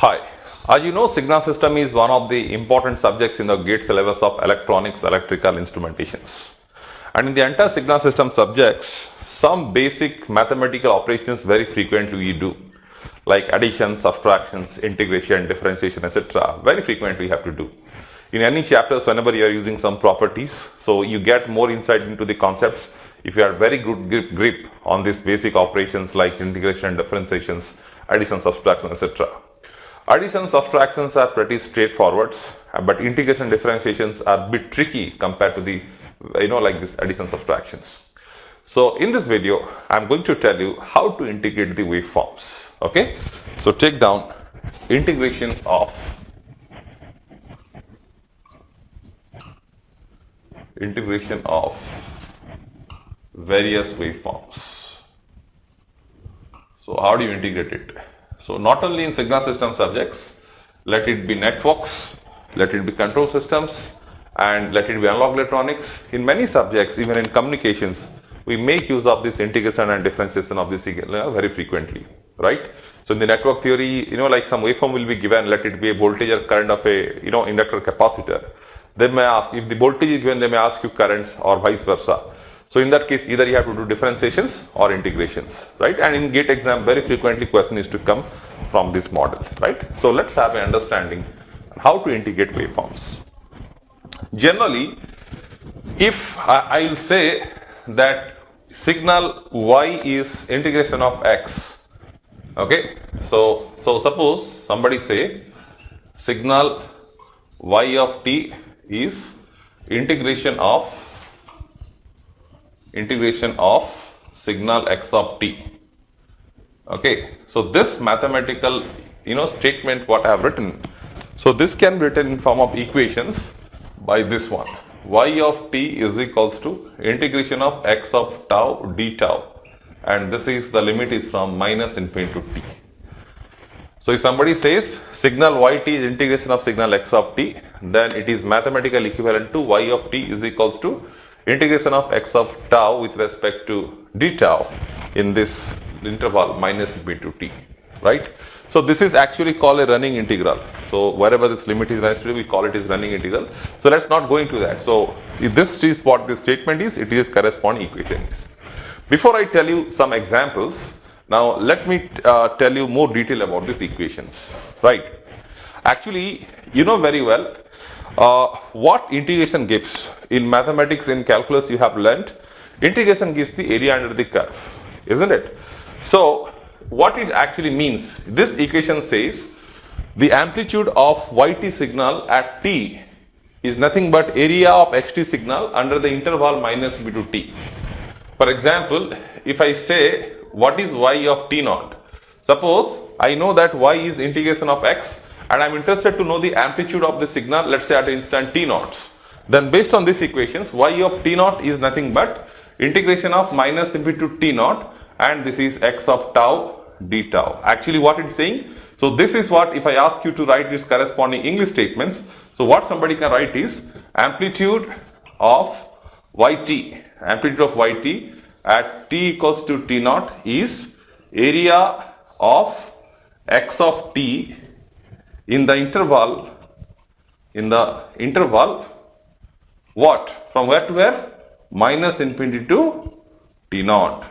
Hi. As you know, signal system is one of the important subjects in the GATE syllabus of electronics, electrical instrumentations. And in the entire signal system subjects, some basic mathematical operations very frequently we do, like addition, subtractions, integration, differentiation, etc. Very frequently we have to do. In any chapters, whenever you are using some properties, so you get more insight into the concepts if you have very good grip on these basic operations like integration, differentiations, addition, subtraction, etc. Addition subtractions are pretty straightforward, but integration differentiations are a bit tricky compared to the, like this addition subtractions. So in this video, I'm going to tell you how to integrate the waveforms. Okay, so take down integration of various waveforms. So how do you integrate it? So not only in signal system subjects, let it be networks, let it be control systems, and let it be analog electronics. In many subjects, even in communications, we make use of this integration and differentiation of this signal very frequently, right? So in the network theory, like some waveform will be given, let it be a voltage or current of a, inductor capacitor. They may ask, if the voltage is given, they may ask you currents or vice versa. So in that case, either you have to do differentiations or integrations, right? And in GATE exam, very frequently question is to come from this model, right? So let's have an understanding how to integrate waveforms. Generally, if I will say that signal y is integration of x, okay? So suppose somebody say signal y of t is integration of signal x of t. Okay, so this mathematical statement what I have written, so this can be written in form of equations by this one: y of t is equals to integration of x of tau d tau, and this is the limit is from minus infinity to t. So if somebody says signal yt is integration of signal x of t, then it is mathematical equivalent to y of t is equals to integration of x of tau with respect to d tau in this interval minus infinity to t, right? So this is actually called a running integral. So wherever this limit is nice to we call it is running integral. So let's not go into that. So if this is what this statement is, it is corresponding equations. Before I tell you some examples, now let me tell you more detail about these equations, right? Actually, you know very well what integration gives. In mathematics, in calculus, you have learnt integration gives the area under the curve, isn't it? So what it actually means, this equation says the amplitude of yt signal at t is nothing but area of xt signal under the interval minus b to t. For example, if I say what is y of t naught, suppose I know that y is integration of x and I am interested to know the amplitude of the signal, let's say at instant t naught. Then based on these equations, y of t naught is nothing but integration of minus infinity to t naught, and this is x of tau d tau. Actually what it's saying, so this is what, if I ask you to write this corresponding English statements, so what somebody can write is amplitude of yt at t equals to t naught is area of x of t in the interval what, from where to where, minus infinity to t naught,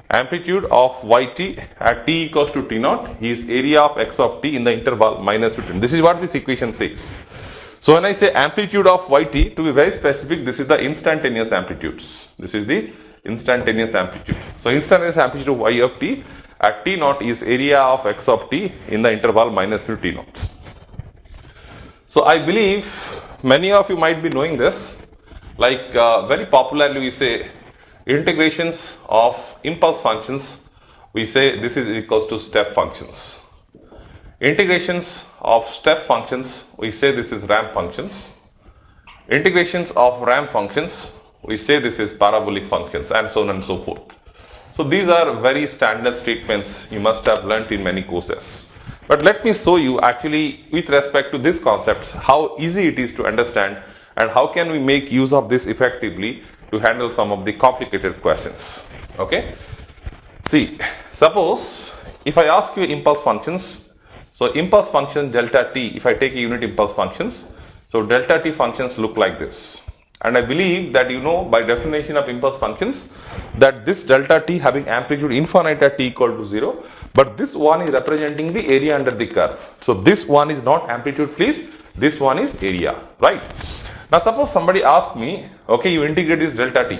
amplitude of yt at t equals to t naught is area of x of t in the interval minus between. This is what this equation says. So when I say amplitude of yt, to be very specific, this is the instantaneous amplitudes. So instantaneous amplitude of y of t at t naught is area of x of t in the interval minus to t naught. So I believe many of you might be knowing this, like very popularly we say integrations of impulse functions, we say this is equals to step functions. Integrations of step functions, we say this is ramp functions. Integrations of ramp functions, we say this is parabolic functions, and so on and so forth. So these are very standard statements you must have learnt in many courses. But let me show you actually with respect to these concepts how easy it is to understand and how can we make use of this effectively to handle some of the complicated questions. Okay. See, suppose if I ask you impulse functions, so impulse function delta t, if I take a unit impulse functions, so delta t functions look like this. And I believe that you know by definition of impulse functions that this delta t having amplitude infinite at t equal to 0, but this one is representing the area under the curve. So this one is not amplitude please, this one is area, right? Now suppose somebody asks me, okay, you integrate this delta t.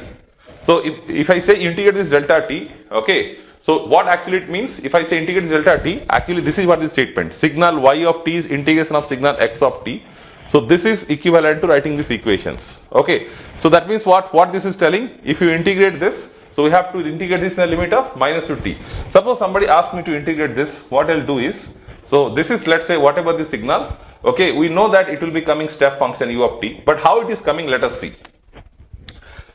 So if I say integrate this delta t, okay, so what actually it means, if I say integrate this delta t, actually this is what the statement, signal y of t is integration of signal x of t. So this is equivalent to writing these equations, okay. So that means what this is telling, if you integrate this, so we have to integrate this in a limit of minus to t. Suppose somebody asks me to integrate this, what I'll do is, so this is, let's say, whatever the signal, okay, we know that it will be coming step function u of t, but how it is coming, let us see.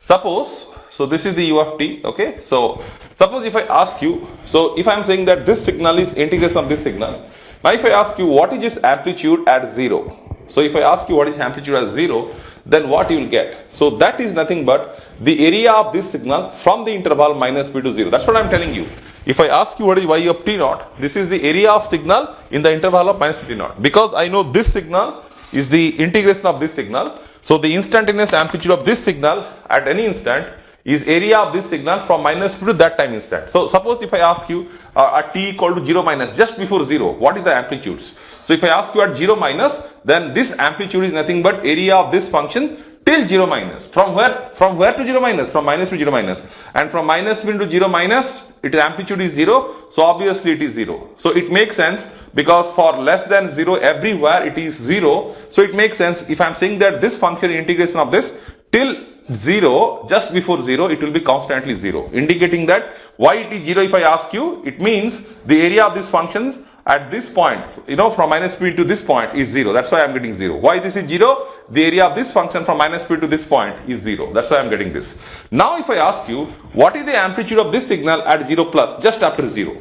Suppose, so this is the u of t, okay, so suppose if I ask you, so if I am saying that this signal is integration of this signal, now if I ask you what is its amplitude at 0, so if I ask you what is amplitude at 0, then what you will get? So that is nothing but the area of this signal from the interval minus b to 0. That's what I am telling you. If I ask you what is y of t naught, this is the area of signal in the interval of minus b t naught. Because I know this signal is the integration of this signal. So the instantaneous amplitude of this signal at any instant is area of this signal from minus b to that time instant. So suppose if I ask you at t equal to 0 minus, just before 0, what is the amplitudes? So if I ask you at 0 minus, then this amplitude is nothing but area of this function till 0 minus. From where? From where to 0 minus? From minus to 0 minus. And from minus b to 0 minus, its amplitude is 0. So obviously it is 0. So it makes sense because for less than 0 everywhere it is 0. So it makes sense if I am saying that this function integration of this till 0, just before 0, it will be constantly 0. Indicating that why it is 0 if I ask you, it means the area of these functions at this point, you know, from minus p to this point is 0. That's why I am getting 0. Why this is 0? The area of this function from minus p to this point is 0. That's why I am getting this. Now if I ask you, what is the amplitude of this signal at 0 plus, just after 0?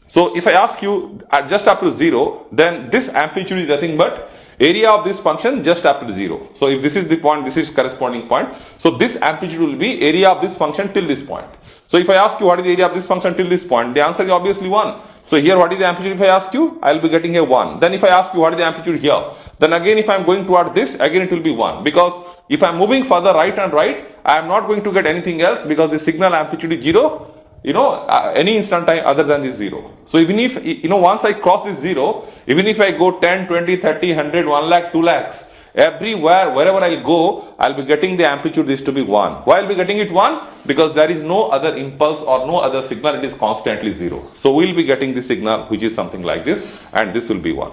So if I ask you at just after 0, then this amplitude is nothing but area of this function just after 0. So if this is the point, this is corresponding point. So this amplitude will be area of this function till this point. So if I ask you what is the area of this function till this point, the answer is obviously 1. So here what is the amplitude if I ask you? I will be getting a 1. Then if I ask you what is the amplitude here, then again if I am going toward this, again it will be 1. Because if I am moving further right and right, I am not going to get anything else because the signal amplitude is 0, you know, any instant time other than this 0. So even if, you know, once I cross this 0, even if I go 10, 20, 30, 100, 1 lakh, 2 lakhs, everywhere, wherever I go, I will be getting the amplitude is to be 1. Why I will be getting it 1? Because there is no other impulse or no other signal, it is constantly 0. So we will be getting the signal which is something like this, and this will be 1.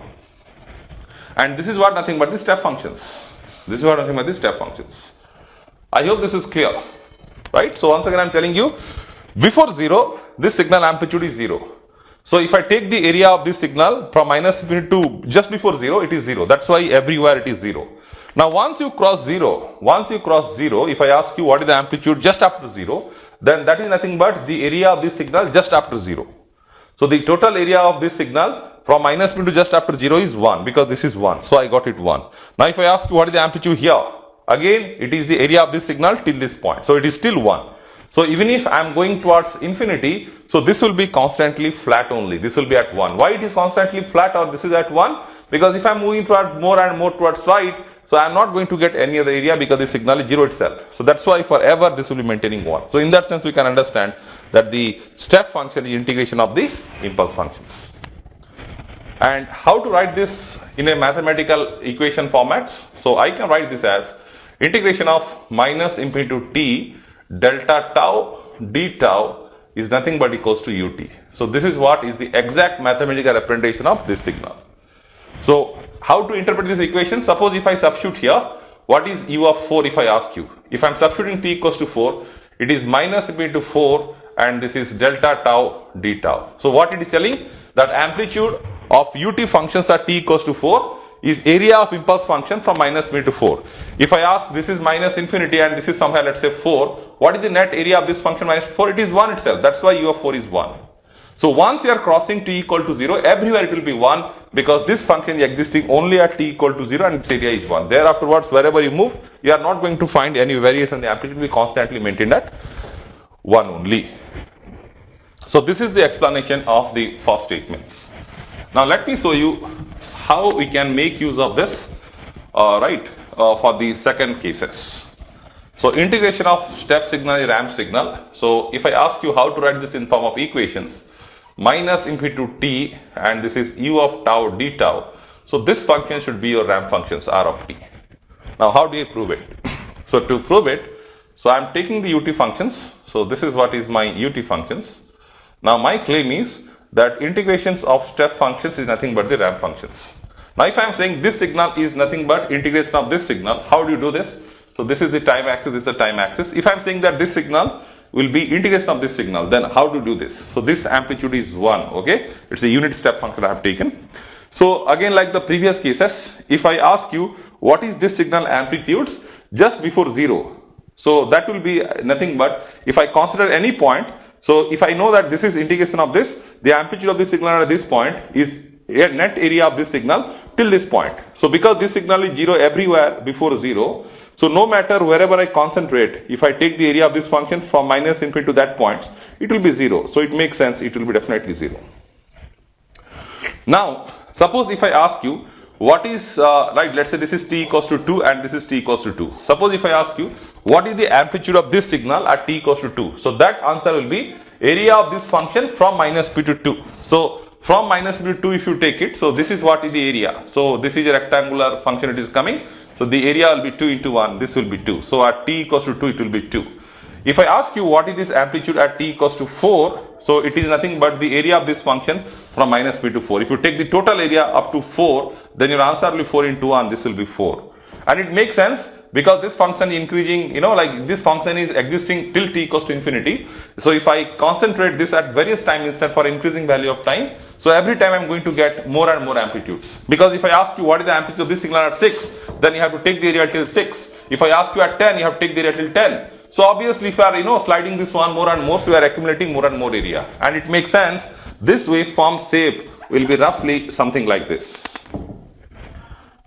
And this is what nothing but the step functions. This is what nothing but the step functions. I hope this is clear, right? So once again I am telling you, before 0, this signal amplitude is 0. So if I take the area of this signal from minus b to just before 0, it is 0. That's why everywhere it is 0. Now once you cross 0, if I ask you what is the amplitude just after 0, then that is nothing but the area of this signal just after 0. So the total area of this signal from minus b to just after 0 is 1 because this is 1. So I got it 1. Now if I ask you what is the amplitude here, again it is the area of this signal till this point. So it is still 1. So even if I am going towards infinity, so this will be constantly flat only. This will be at 1. Why it is constantly flat or this is at 1? Because if I am moving towards more and more towards right, so I am not going to get any other area because the signal is 0 itself. So that's why forever this will be maintaining 1. So in that sense we can understand that the step function is integration of the impulse functions. And how to write this in a mathematical equation formats? So I can write this as integration of minus infinity to t delta tau d tau is nothing but equals to ut. So this is what is the exact mathematical representation of this signal. So how to interpret this equation? Suppose if I substitute here, what is u of 4 if I ask you? If I am substituting t equals to 4, it is minus b to 4 and this is delta tau d tau. So what it is telling? That amplitude of ut functions at t equals to 4 is area of impulse function from minus b to 4. If I ask this is minus infinity and this is somewhere let's say 4, what is the net area of this function minus 4? It is 1 itself. That's why u of 4 is 1. So once you are crossing t equal to 0, everywhere it will be 1 because this function is existing only at t equal to 0 and its area is 1. There afterwards, wherever you move, you are not going to find any variation. The amplitude will be constantly maintained at 1 only. So this is the explanation of the first statements. Now let me show you how we can make use of this, for the second cases. So integration of step signal, ramp signal. So if I ask you how to write this in form of equations, minus infinity to t, and this is u of tau d tau. So this function should be your ramp functions r of t. Now how do you prove it? So to prove it, so I am taking the ut functions. So this is what is my ut functions. Now my claim is that integrations of step functions is nothing but the ramp functions. Now if I am saying this signal is nothing but integration of this signal, how do you do this? So this is the time axis, this is the time axis. If I am saying that this signal will be integration of this signal, then how to do this? So this amplitude is 1, okay? It's a unit step function I have taken. So again, like the previous cases, if I ask you what is this signal amplitudes just before 0, so that will be nothing but if I consider any point. So if I know that this is integration of this, the amplitude of this signal at this point is net area of this signal till this point. So because this signal is 0 everywhere before 0, so no matter wherever I concentrate, if I take the area of this function from minus infinity to that point, it will be 0. So it makes sense, it will be definitely 0. Now suppose if I ask you what is, let's say this is t equals to 2 and this is t equals to 2. Suppose if I ask you what is the amplitude of this signal at t equals to 2. So that answer will be area of this function from minus p to 2. So from minus p to 2 if you take it, so this is what is the area. So this is a rectangular function, it is coming. So the area will be 2 into 1, this will be 2. So at t equals to 2 it will be 2. If I ask you what is this amplitude at t equals to 4, so it is nothing but the area of this function from minus p to 4. If you take the total area up to 4, then your answer will be 4 into 1, this will be 4. And it makes sense because this function is increasing, like this function is existing till t equals to infinity. So if I concentrate this at various time instant for increasing value of time, so every time I am going to get more and more amplitudes. Because if I ask you what is the amplitude of this signal at 6, then you have to take the area till 6. If I ask you at 10, you have to take the area till 10. So obviously if you are sliding this one more and more, so you are accumulating more and more area. And it makes sense, this waveform shape will be roughly something like this.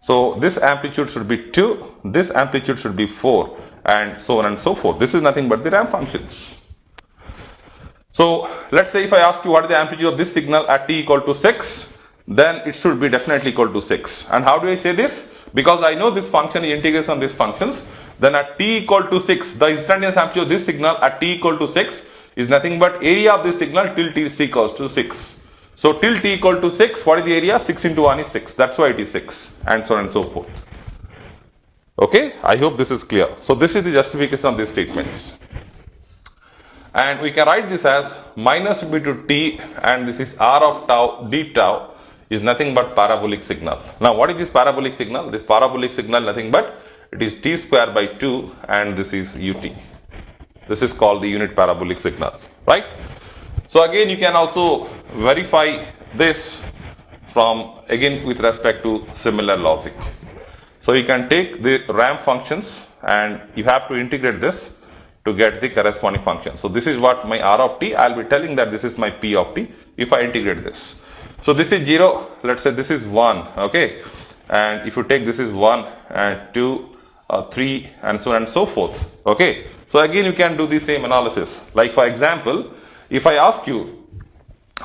So this amplitude should be 2, this amplitude should be 4, and so on and so forth. This is nothing but the ramp functions. So let's say if I ask you what is the amplitude of this signal at t equal to 6, then it should be definitely equal to 6. And how do I say this? Because I know this function is integration of these functions, then at t equal to 6, the instantaneous amplitude of this signal at t equal to 6 is nothing but area of this signal till t equals to 6. So till t equal to 6, what is the area? 6 into 1 is 6. That's why it is 6, and so on and so forth. Okay, I hope this is clear. So this is the justification of these statements. And we can write this as minus b to t, and this is r of tau d tau is nothing but parabolic signal. Now what is this parabolic signal? This parabolic signal nothing but it is t square by 2, and this is ut. This is called the unit parabolic signal, right? So again you can also verify this from again with respect to similar logic. So you can take the ramp functions and you have to integrate this to get the corresponding function. So this is what my r of t, I will be telling that this is my p of t if I integrate this. So this is 0, let's say this is 1, okay, and if you take this is 1 and 2, 3 and so on and so forth, okay. So again you can do the same analysis. Like for example, if I ask you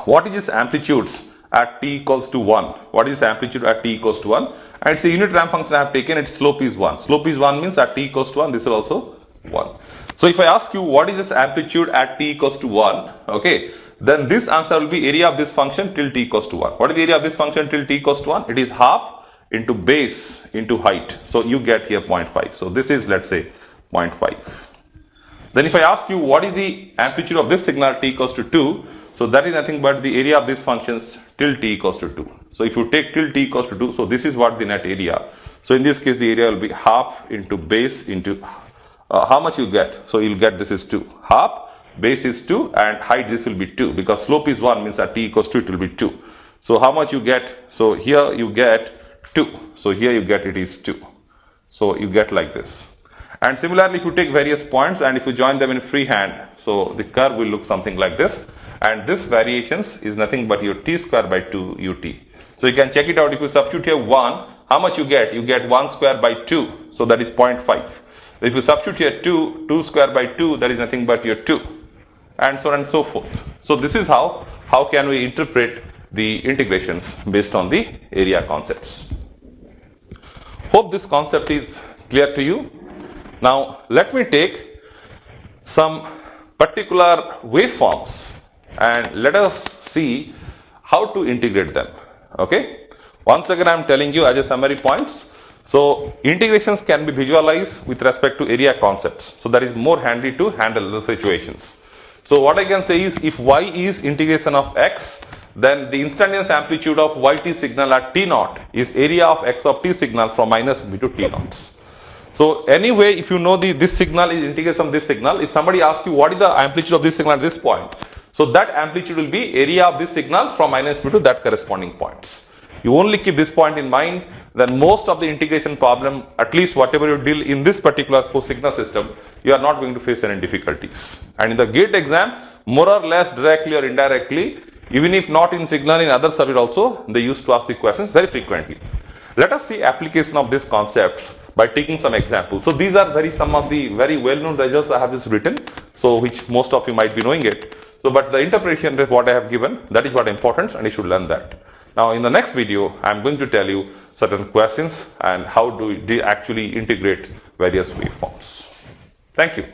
what is this amplitudes at t equals to 1, what is amplitude at t equals to 1, and it's a unit ramp function I have taken, its slope is 1. Slope is 1 means at t equals to 1, this is also 1. So if I ask you what is this amplitude at t equals to 1, okay, then this answer will be area of this function till t equals to 1. What is the area of this function till t equals to 1? It is half into base into height. So you get here 0.5. So this is, let's say, 0.5. Then if I ask you what is the amplitude of this signal t equals to 2, so that is nothing but the area of these functions till t equals to 2. So if you take till t equals to 2, so this is what the net area. So in this case the area will be half into base into how much you get. So you'll get this is 2. Half, base is 2, and height this will be 2, because slope is 1 means at t equals to 2 it will be 2. So how much you get? So here you get 2. So here you get it is 2. So you get like this. And similarly, if you take various points and if you join them in freehand, so the curve will look something like this. And this variations is nothing but your t square by 2 ut. So you can check it out. If you substitute here 1, how much you get? You get 1 square by 2. So that is 0.5. If you substitute here 2 square by 2, that is nothing but your 2. and so on and so forth. So this is how can we interpret the integrations based on the area concepts. Hope this concept is clear to you. Now let me take some particular waveforms and let us see how to integrate them. Okay. Once again I am telling you as a summary points. So integrations can be visualized with respect to area concepts. So that is more handy to handle the situations. So what I can say is if y is integration of x, then the instantaneous amplitude of yt signal at t naught is area of x of t signal from minus b to t naught. So anyway, if you know this signal is integration of this signal, if somebody asks you what is the amplitude of this signal at this point, so that amplitude will be area of this signal from minus b to that corresponding points. You only keep this point in mind, then most of the integration problem, at least whatever you deal in this particular signal system, you are not going to face any difficulties. And in the GATE exam, more or less directly or indirectly, even if not in signal, in other subject also, they used to ask the questions very frequently. Let us see application of these concepts by taking some examples. So these are some of the very well-known results I have just written, so which most of you might be knowing it. So but the interpretation of what I have given, that is what is important and you should learn that. Now in the next video, I am going to tell you certain questions and how do we actually integrate various waveforms. Thank you.